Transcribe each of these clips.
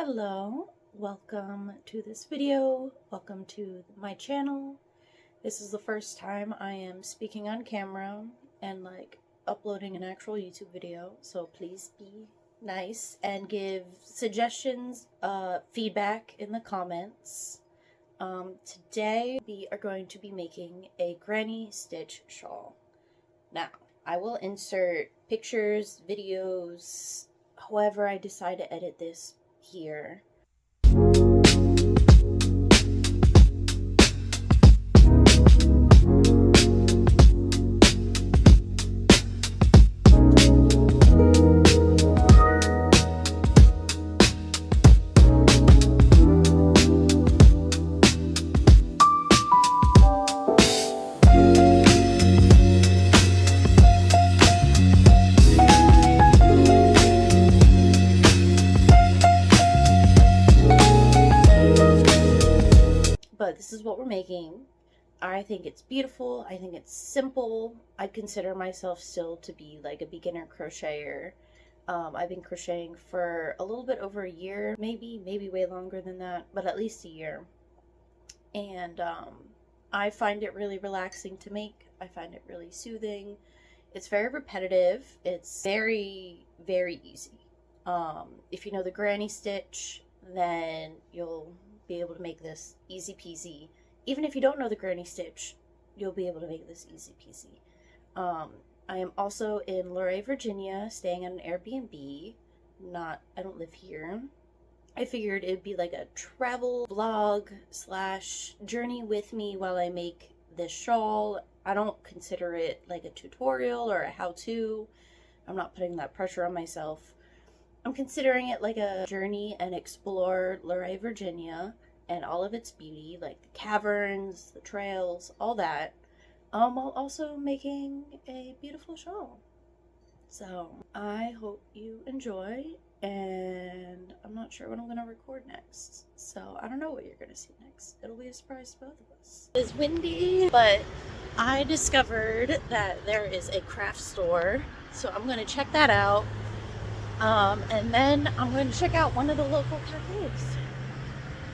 Hello, welcome to this video, welcome to my channel. This is the first time I am speaking on camera and uploading an actual YouTube video, so please be nice and give suggestions, feedback in the comments. Today we are going to be making a granny stitch shawl. Now, I will insert pictures, videos, however I decide to edit this here. But this is what we're making. I think it's beautiful. I think it's simple. I consider myself still to be like a beginner crocheter. I've been crocheting for a little bit over a year, maybe way longer than that, but at least a year. And I find it really relaxing to make. I find it really soothing. It's very repetitive. It's very easy. If you know the granny stitch, then you'll be able to make this easy peasy. Even if you don't know the granny stitch, you'll be able to make this easy peasy. I am also in Luray, Virginia, staying at an Airbnb. I don't live here. I figured it'd be like a travel vlog / journey with me while I make this shawl. I don't consider it like a tutorial or a how-to. I'm not putting that pressure on myself. I'm considering it like a journey and explore Luray, Virginia and all of its beauty, like the caverns, the trails, all that, while also making a beautiful shawl. So I hope you enjoy, and I'm not sure what I'm going to record next, so I don't know what you're going to see next. It'll be a surprise to both of us. It's windy, but I discovered that there is a craft store, so I'm going to check that out. And then I'm going to check out one of the local cafes.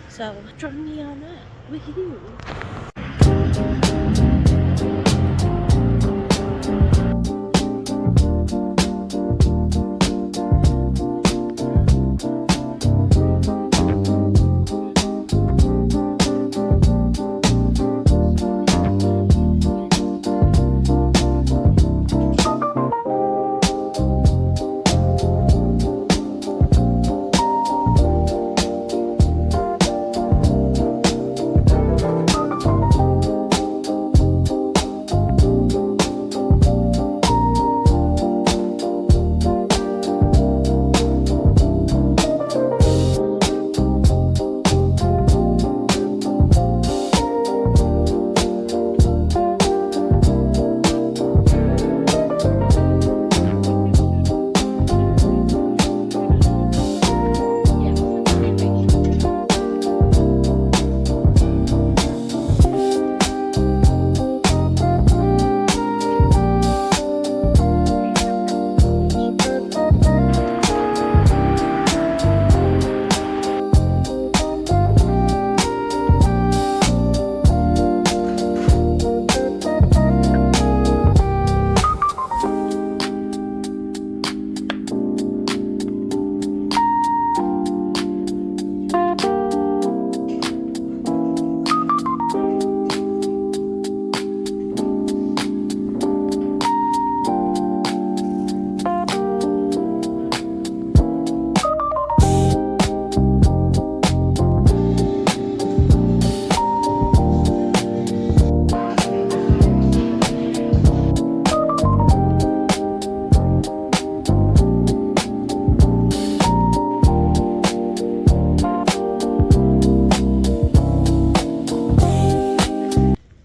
So join me on that. Woohoo!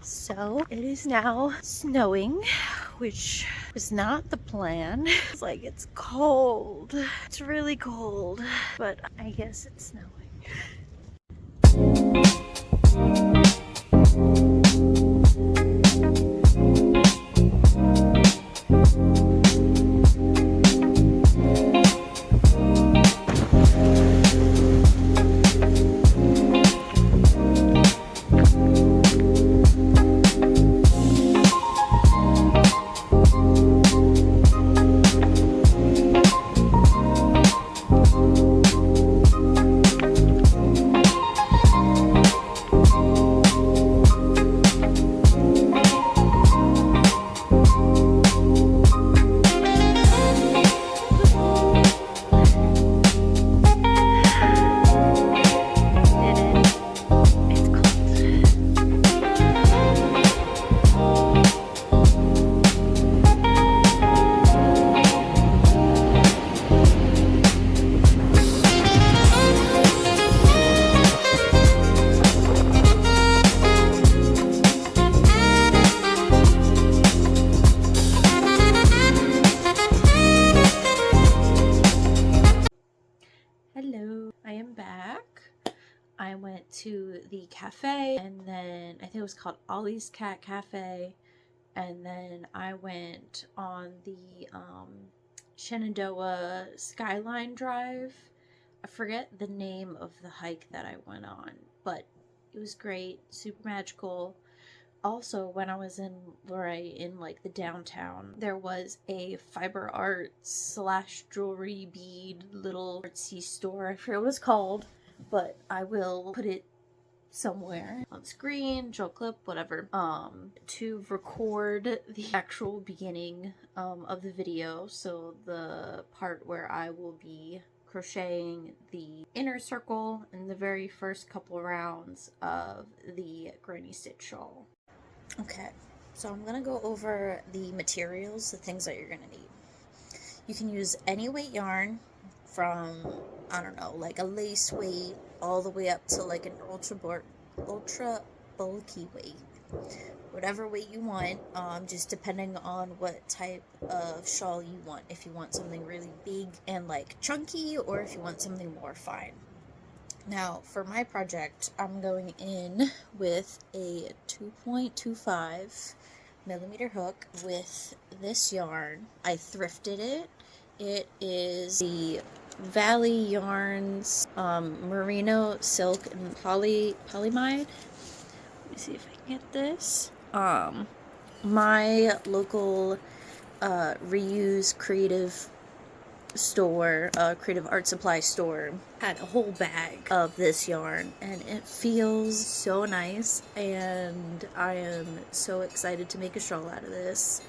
So it is now snowing, which was not the plan. It's cold. It's really cold, but I guess it's snowing. I went to the cafe, and then I think it was called Ollie's Cat Cafe, and then I went on the Shenandoah Skyline Drive. I forget the name of the hike that I went on, but it was great, super magical. Also, when I was in Luray, in like the downtown, there was a fiber arts / jewelry bead little artsy store. I forget what it's called, but I will put it somewhere on screen, show clip, whatever, to record the actual beginning of the video. So the part where I will be crocheting the inner circle in the very first couple rounds of the granny stitch shawl. Okay, so I'm gonna go over the materials, the things that you're gonna need. You can use any weight yarn from, I don't know, like a lace weight all the way up to like an ultra bulky weight. Whatever weight you want, just depending on what type of shawl you want. If you want something really big and like chunky, or if you want something more fine. Now, for my project, I'm going in with a 2.25 millimeter hook with this yarn. I thrifted it. It is the Valley Yarns Merino Silk and Polymide. Let me see if I can get this. My local reuse creative store, creative art supply store, had a whole bag of this yarn, and it feels so nice, and I am so excited to make a shawl out of this.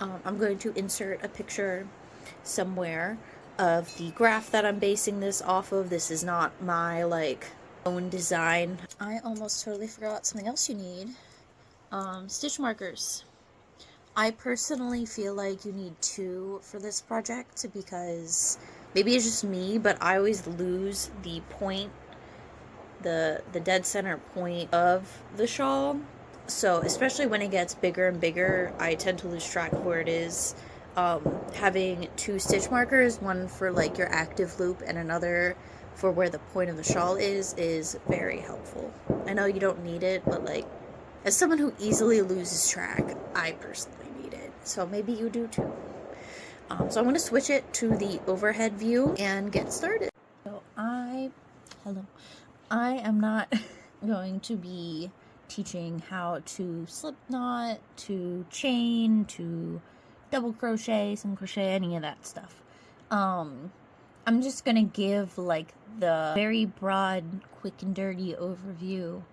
I'm going to insert a picture somewhere of the graph that I'm basing this off of. This is not my like own design. I almost totally forgot something else you need. Stitch markers. I personally feel like you need 2 for this project, because maybe it's just me, but I always lose the point, the dead center point of the shawl. So especially when it gets bigger and bigger, I tend to lose track of where it is. Having 2 stitch markers, one for like your active loop and another for where the point of the shawl is very helpful. I know you don't need it, but like, as someone who easily loses track, I personally need it. So maybe you do too. So I'm going to switch it to the overhead view and get started. So I am not going to be teaching how to slip knot, to chain, to double crochet, single crochet, any of that stuff. I'm just going to give like the very broad, quick and dirty overview.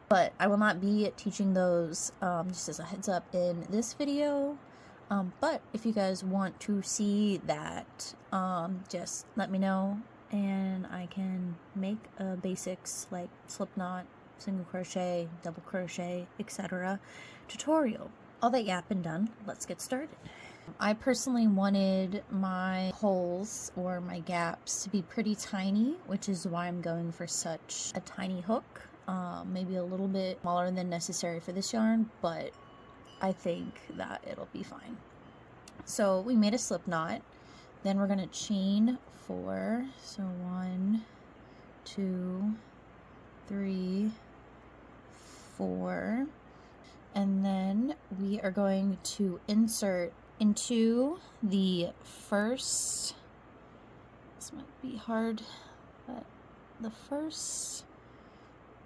But I will not be teaching those, just as a heads up, in this video. But if you guys want to see that, just let me know, and I can make basics like slip knot, single crochet, double crochet, etc. tutorial. All that yapping done, let's get started. I personally wanted my holes or my gaps to be pretty tiny, which is why I'm going for such a tiny hook. Maybe a little bit smaller than necessary for this yarn, but I think that it'll be fine. So we made a slip knot, then we're going to chain 4, so 1, 2, 3, 4, and then we are going to insert into the first, this might be hard, but the first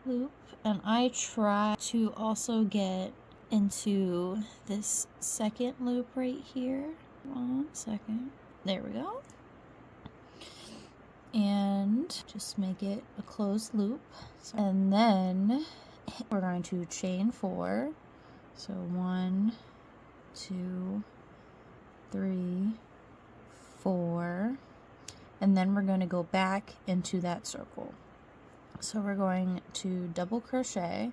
loop, and I try to also get into this second loop right here. 1 second. There we go. And just make it a closed loop. And then we're going to chain 4. So 1, 2, 3, 4. And then we're going to go back into that circle. So we're going to double crochet,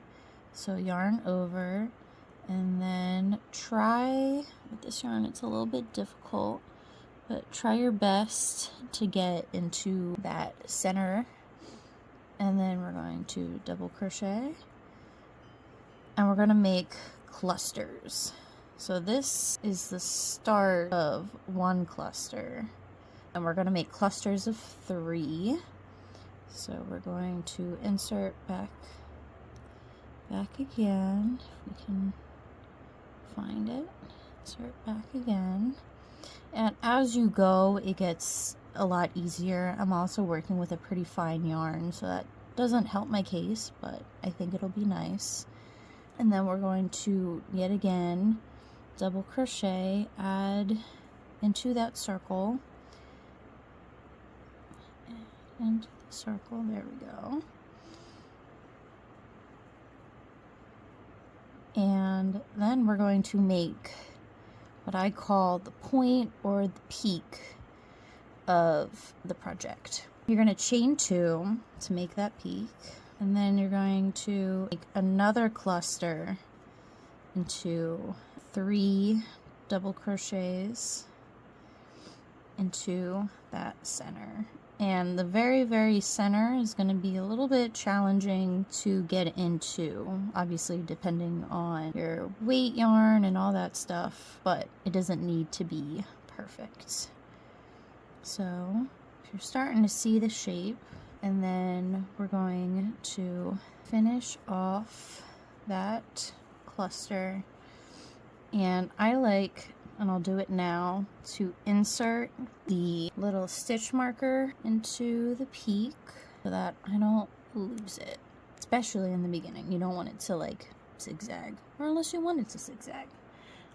so yarn over, and then try, with this yarn it's a little bit difficult, but try your best to get into that center, and then we're going to double crochet, and we're going to make clusters. So this is the start of 1 cluster, and we're going to make clusters of 3. So we're going to insert back again, if we can find it. Insert back again. And as you go, it gets a lot easier. I'm also working with a pretty fine yarn, so that doesn't help my case, but I think it'll be nice. And then we're going to, yet again, double crochet, add into that circle, into the circle, there we go. And then we're going to make what I call the point or the peak of the project. You're going to chain 2 to make that peak, and then you're going to make another cluster into 3 double crochets into that center. And the very, very center is going to be a little bit challenging to get into, obviously depending on your weight yarn and all that stuff, but it doesn't need to be perfect. So if you're starting to see the shape, and then we're going to finish off that cluster, and I like, and I'll do it now, to insert the little stitch marker into the peak so that I don't lose it, especially in the beginning. You don't want it to like zigzag, or unless you want it to zigzag.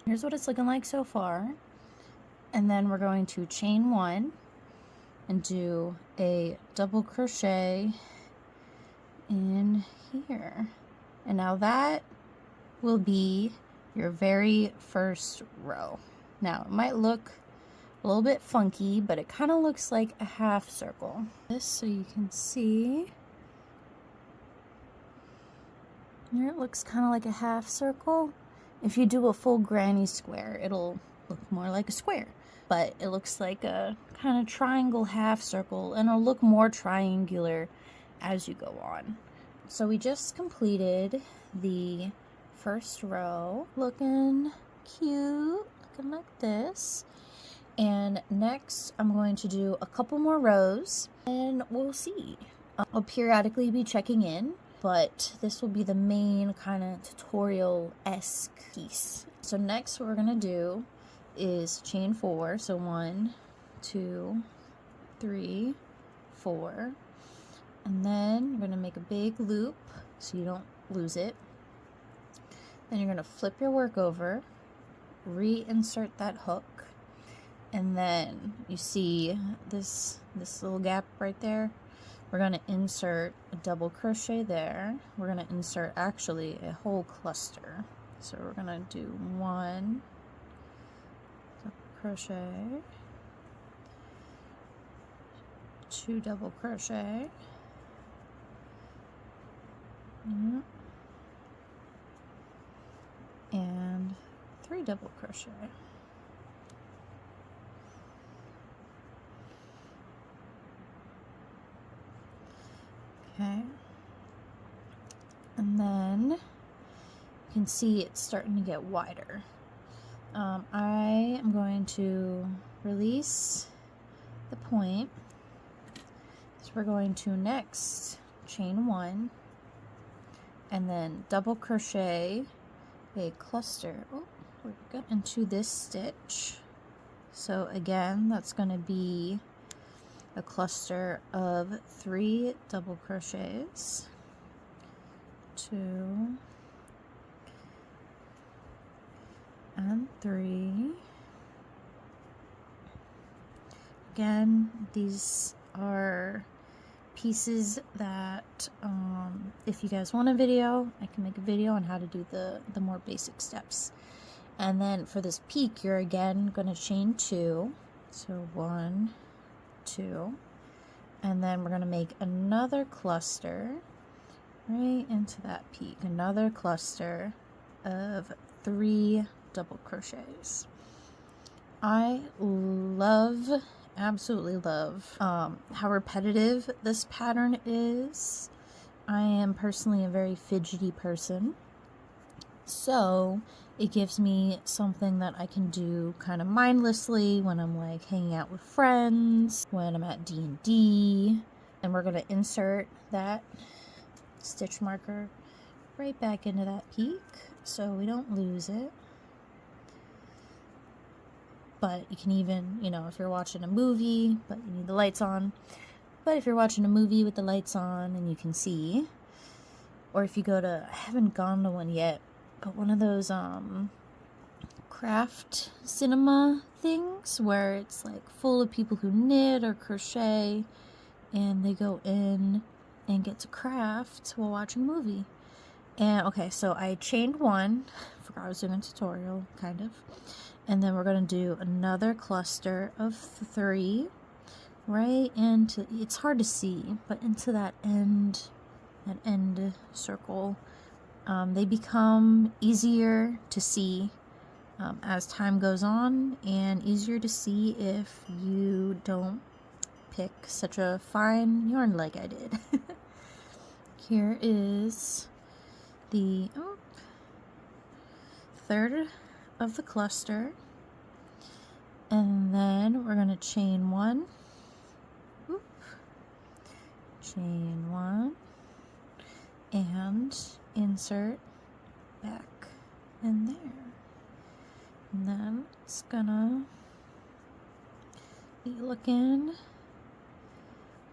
Here's what it's looking like so far. And then we're going to chain 1 and do a double crochet in here. And now that will be your very first row. Now it might look a little bit funky, but it kind of looks like a half circle. This, so you can see. Here it looks kind of like a half circle. If you do a full granny square, it'll look more like a square. But it looks like a kind of triangle half circle, and it'll look more triangular as you go on. So we just completed the first row, looking cute, looking like this. And next I'm going to do a couple more rows and we'll see. I'll periodically be checking in, but this will be the main kind of tutorial-esque piece. So next what we're gonna do is chain 4. So 1, 2, 3, 4, and then you're gonna make a big loop so you don't lose it. Then you're gonna flip your work over, reinsert that hook, and then you see this little gap right there. We're gonna insert a double crochet there. We're gonna insert actually a whole cluster. So we're gonna do 1 double crochet, 2 double crochet, and 3 double crochet. Okay, and then you can see it's starting to get wider. I am going to release the point. So we're going to next chain 1 and then double crochet a cluster into this stitch. So again, that's going to be a cluster of 3 double crochets, 2 and 3. Again, these are pieces that if you guys want a video, I can make a video on how to do the more basic steps. And then for this peak, you're again going to chain 2. So 1, 2, and then we're going to make another cluster right into that peak, another cluster of 3 double crochets. I love, absolutely love how repetitive this pattern is. I am personally a very fidgety person, so it gives me something that I can do kind of mindlessly when I'm like hanging out with friends, when I'm at D&D, and we're going to insert that stitch marker right back into that peak so we don't lose it. But you can even, you know, if you're watching a movie but you need the lights on, but if you're watching a movie with the lights on and you can see, or if you go to, I haven't gone to one yet, but one of those craft cinema things where it's like full of people who knit or crochet and they go in and get to craft while watching a movie. And okay, so I chained one, forgot I was doing a tutorial, kind of, and then we're going to do another cluster of 3 right into, it's hard to see, but into that end circle. They become easier to see as time goes on, and easier to see if you don't pick such a fine yarn like I did. Here is the third of the cluster, and then we're going to chain 1, chain 1, and insert back in there. And then it's gonna be looking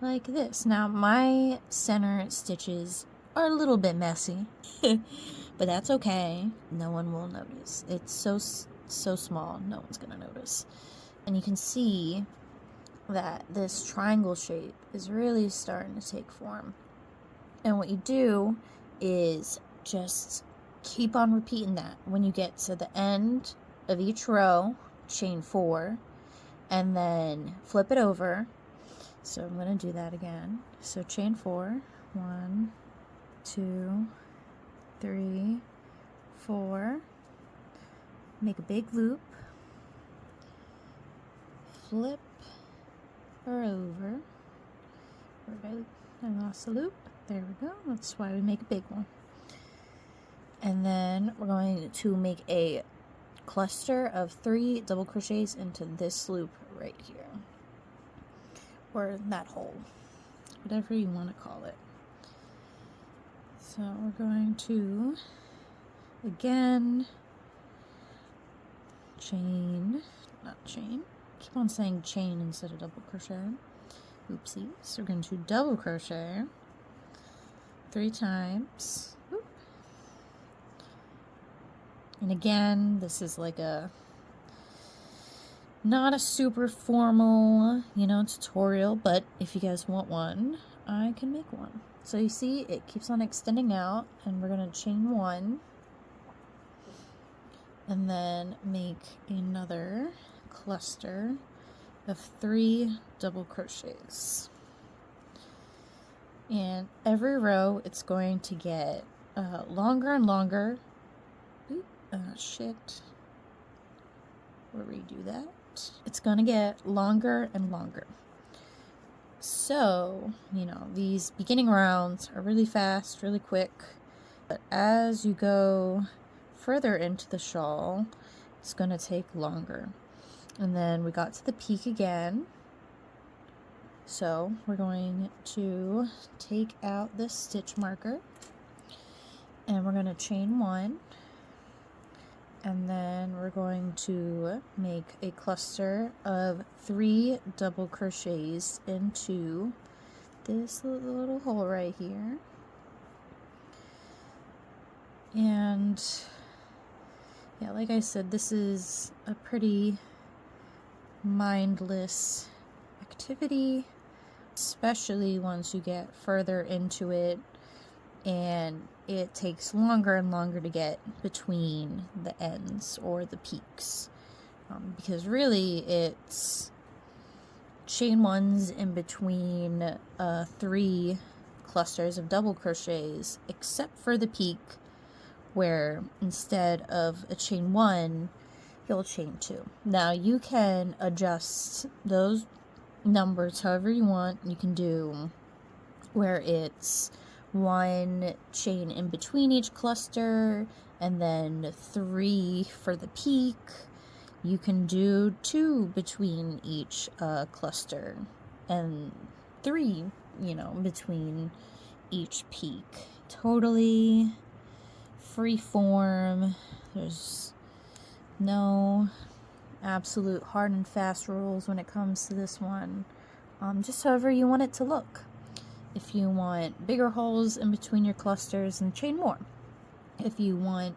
like this. Now my center stitches are a little bit messy, but that's okay. No one will notice. It's so small, no one's gonna notice. And you can see that this triangle shape is really starting to take form. And what you do is just keep on repeating that. When you get to the end of each row, chain 4, and then flip it over. So I'm going to do that again. So chain 4, 1, 2, 3, 4, make a big loop, flip her over. I lost the loop. There we go. That's why we make a big one. And then we're going to make a cluster of 3 double crochets into this loop right here, or that hole, whatever you want to call it. So we're going to again chain, keep on saying chain instead of double crochet. Oopsies. So we're going to double crochet 3 times. And again, this is like not a super formal, tutorial, but if you guys want one, I can make one. So you see, it keeps on extending out, and we're going to chain 1, and then make another cluster of 3 double crochets. And every row, it's going to get longer and longer. We'll redo that. It's gonna get longer and longer. So, these beginning rounds are really fast, really quick. But as you go further into the shawl, it's gonna take longer. And then we got to the peak again. So we're going to take out this stitch marker, and we're gonna chain 1. And then we're going to make a cluster of 3 double crochets into this little hole right here. And yeah, like I said, this is a pretty mindless activity, especially once you get further into it and it takes longer and longer to get between the ends or the peaks, because really it's chain 1s in between 3 clusters of double crochets, except for the peak, where instead of a chain 1 you'll chain 2. Now you can adjust those numbers however you want. You can do where it's 1 chain in between each cluster, and then 3 for the peak. You can do 2 between each cluster, and 3, between each peak. Totally free form. There's no absolute hard and fast rules when it comes to this one. Just however you want it to look. If you want bigger holes in between your clusters, then chain more. If you want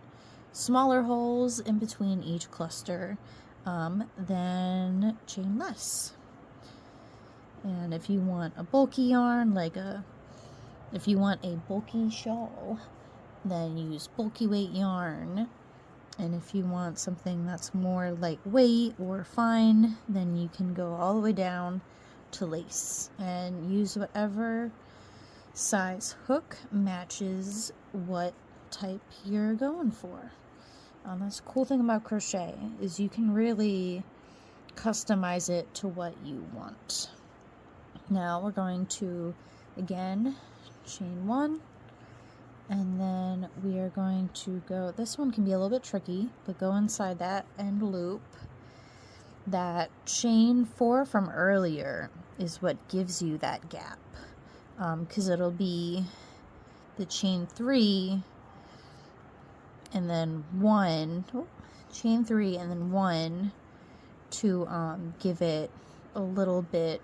smaller holes in between each cluster, then chain less. And if you want a bulky yarn, if you want a bulky shawl, then use bulky weight yarn. And if you want something that's more lightweight or fine, then you can go all the way down to lace and use whatever size hook matches what type you're going for. That's the cool thing about crochet, is you can really customize it to what you want. Now we're going to, again, chain 1, and then we are going to go, this one can be a little bit tricky, but go inside that end loop. That chain 4 from earlier is what gives you that gap, because it'll be the chain 3 and then 1, chain 3 and then 1 to give it a little bit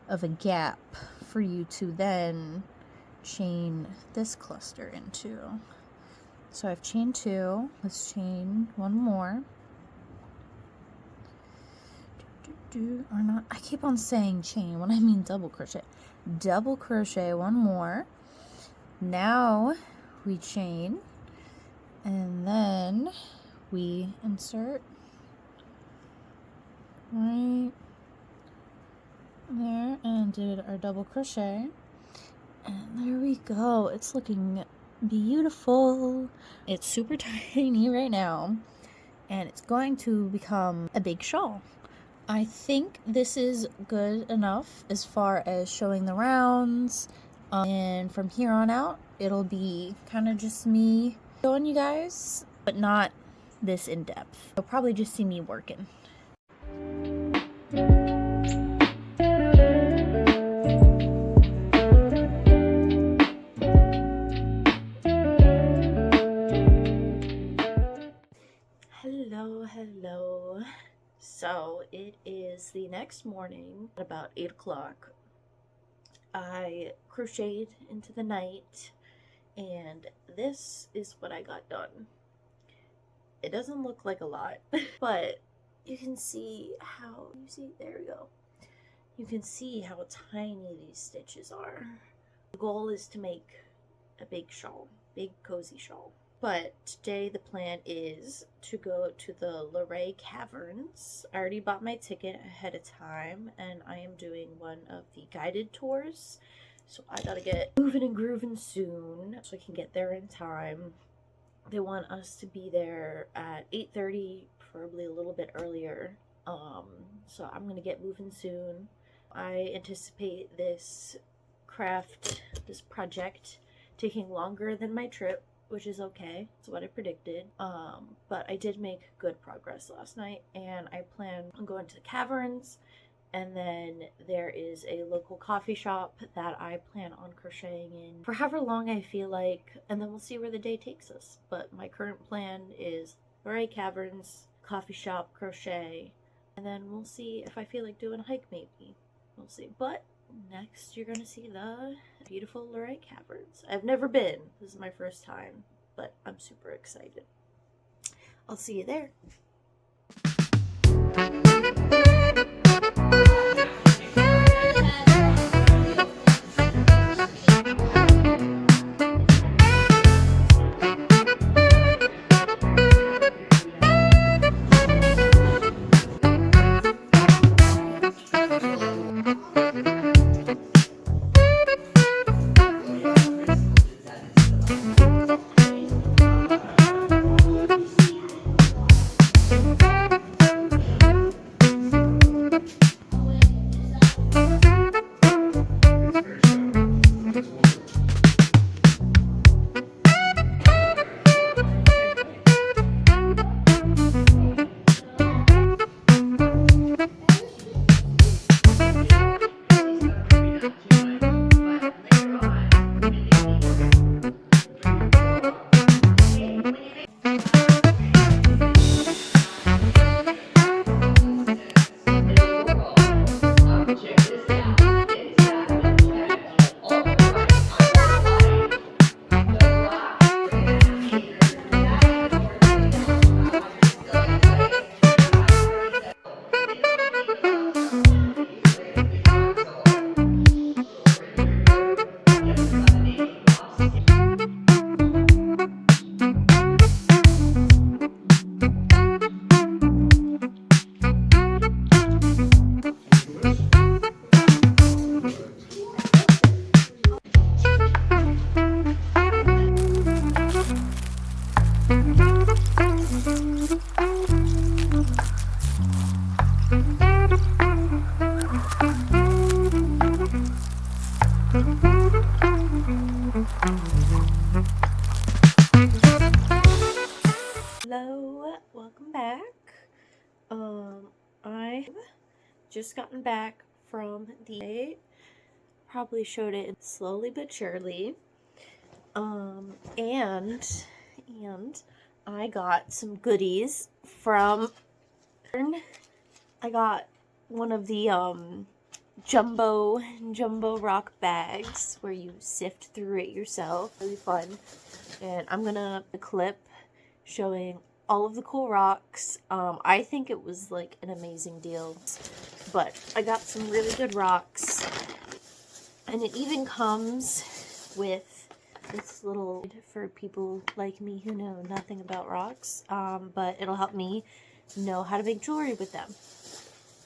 of a gap for you to then chain this cluster into. So I've chained 2, let's chain 1 more. Or not, I keep on saying chain when I mean double crochet. Double crochet 1 more. Now we chain, and then we insert right there and did our double crochet, and there we go. It's looking beautiful. It's super tiny right now, and it's going to become a big shawl. I think this is good enough as far as showing the rounds, and from here on out it'll be kind of just me showing you guys, but not this in depth. You'll probably just see me working. Hello. So it is the next morning at about 8 o'clock. I crocheted into the night, and this is what I got done. It doesn't look like a lot, but you can see how, there we go. You can see how tiny these stitches are. The goal is to make a big shawl, big cozy shawl. But today the plan is to go to the Luray Caverns. I already bought my ticket ahead of time, and I am doing one of the guided tours. So I gotta get moving and grooving soon so I can get there in time. They want us to be there at 8:30, probably a little bit earlier. So I'm gonna get moving soon. I anticipate this project taking longer than my trip, which is okay. It's what I predicted. But I did make good progress last night, and I plan on going to the caverns, and then there is a local coffee shop that I plan on crocheting in for however long I feel like, and then we'll see where the day takes us. But my current plan is Luray Caverns, coffee shop, crochet, and then we'll see if I feel like doing a hike maybe. We'll see. But next, you're gonna see the beautiful Luray Caverns. I've never been. This is my first time, but I'm super excited. I'll see you there. just gotten back from the, probably showed it slowly but surely. And I got some goodies from, I got one of the jumbo rock bags where you sift through it yourself. Really fun. And I'm gonna put a clip showing all of the cool rocks. I think it was like an amazing deal, but I got some really good rocks, and it even comes with this little, for people like me who know nothing about rocks, but it'll help me know how to make jewelry with them.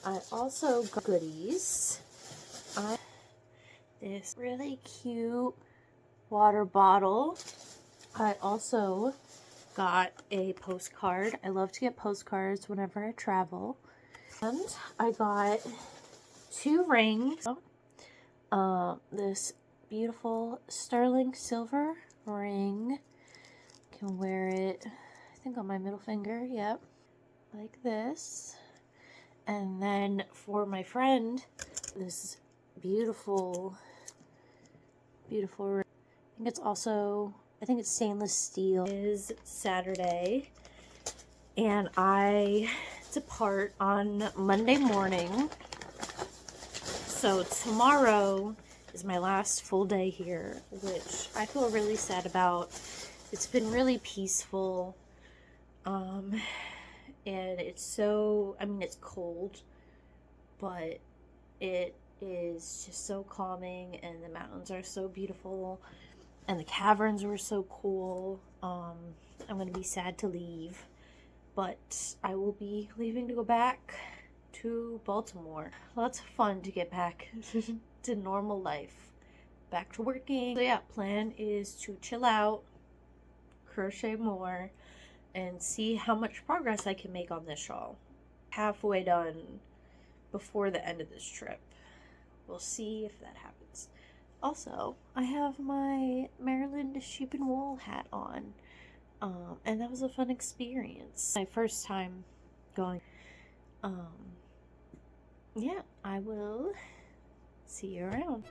I also got goodies. This really cute water bottle. I also got a postcard. I love to get postcards whenever I travel. And I got 2 rings. This beautiful sterling silver ring. Can wear it, I think, on my middle finger. Yep, like this. And then for my friend, this beautiful ring. I think it's stainless steel. It is Saturday, and I depart on Monday morning. So tomorrow is my last full day here, which I feel really sad about. It's been really peaceful. And it's so, I mean, it's cold, but it is just so calming, and the mountains are so beautiful, and the caverns were so cool. I'm going to be sad to leave, but I will be leaving to go back to Baltimore. Lots of fun to get back to normal life, back to working. So yeah, plan is to chill out, crochet more, and see how much progress I can make on this shawl. Halfway done before the end of this trip. We'll see if that happens. Also, I have my Maryland sheep and wool hat on, and that was a fun experience. My first time going. Yeah, I will see you around.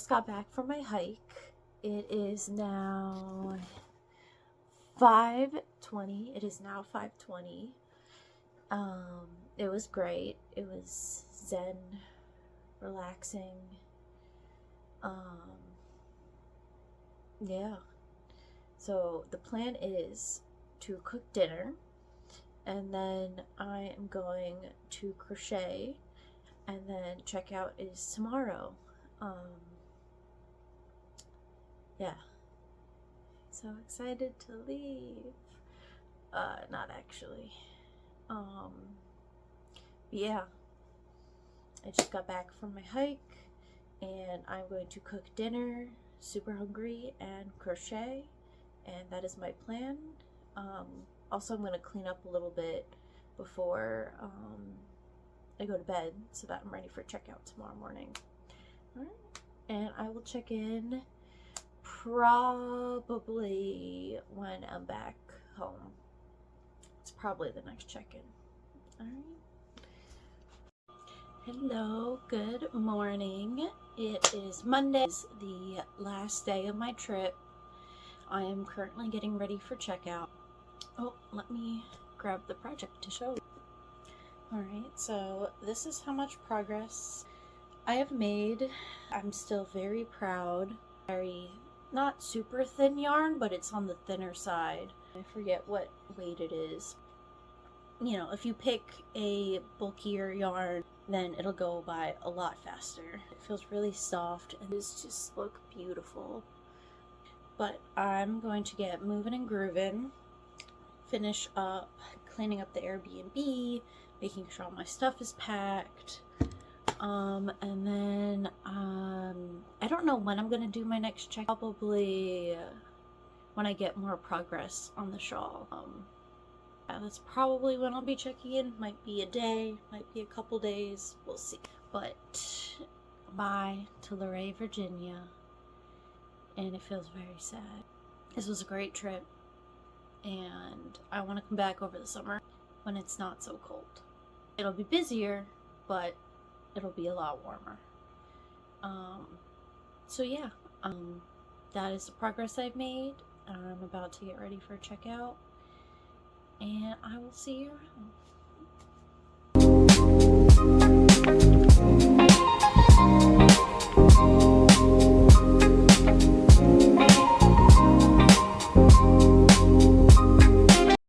just got back from my hike. It is now 5:20. It is now 5:20. It was great. It was zen, relaxing. Yeah. So the plan is to cook dinner, and then I am going to crochet, and then checkout is tomorrow. Yeah. So excited to leave. Not actually. Yeah. I just got back from my hike, and I'm going to cook dinner, super hungry, and crochet, and that is my plan. Also, I'm going to clean up a little bit before I go to bed so that I'm ready for checkout tomorrow morning. All right. And I will check in probably when I'm back home. It's probably the next check-in. All right. Hello, good morning. It is Monday, the last day of my trip. I am currently getting ready for checkout. Oh, let me grab the project to show you. Alright, so this is how much progress I have made. I'm still very proud. Not super thin yarn, but it's on the thinner side. I forget what weight it is. You know, if you pick a bulkier yarn, then it'll go by a lot faster. It feels really soft and this just look beautiful. But I'm going to get moving and grooving, finish up cleaning up the Airbnb, making sure all my stuff is packed. And then I don't know when I'm gonna do my next check. Probably when I get more progress on the shawl. That's probably when I'll be checking in. Might be a day, might be a couple days, we'll see. But bye to Luray, Virginia, and it feels very sad. This was a great trip, and I want to come back over the summer when it's not so cold. It'll be busier, but it'll be a lot warmer. So yeah, that is the progress I've made. I'm about to get ready for checkout, and I will see you around.